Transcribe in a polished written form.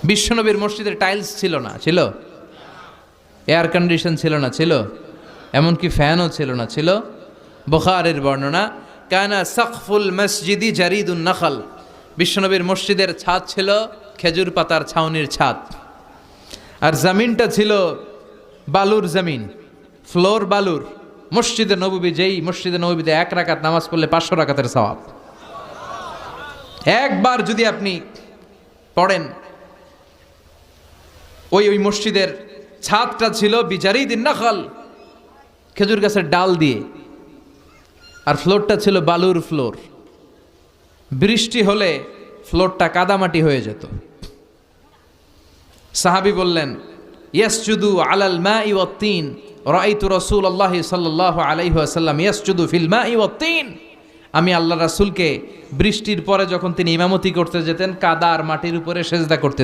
বিশ্বনবীর মসজিদের টাইলস ছিল না, ছিল? এয়ার কন্ডিশন ছিল না, ছিল? এমনকি ফ্যানও ছিল না, ছিল? বুখারীর বর্ণনা, কানা সাকফুল মসজিদি জারিদুন নাখল, বিশ্বনবীর মসজিদের ছাদ ছিল খেজুর পাতার ছাউনির ছাদ, আর জমিনটা ছিল বালুর জমিন, ফ্লোর বালুর। মসজিদে নববী, যেই মসজিদে নববীতে 1 রাকাত নামাজ পড়লে 500 রাকাতের সওয়াব। একবার যদি আপনি পড়েন, ওই মসজিদের ছাদটা ছিল বিজারিদিন নাখল, খেজুর গাছের ডাল দিয়ে, আর ফ্লোরটা ছিল বালুর ফ্লোর। বৃষ্টি হলে ফ্লোরটা কাদামাটি হয়ে যেত। সাহাবী বললেন, ইয়াসজুদু আলাল মাই ওয়াত তিন, রাআইতু রাসূলুল্লাহ সাল্লাল্লাহু আলাইহি ওয়াসাল্লাম ইয়াসজুদু ফিল মাই ওয়াত তিন। আমি আল্লাহ রাসূলকে বৃষ্টির পরে যখন তিনি ইমামতি করতে যেতেন, কাদা আর মাটির উপরে সেজদা করতে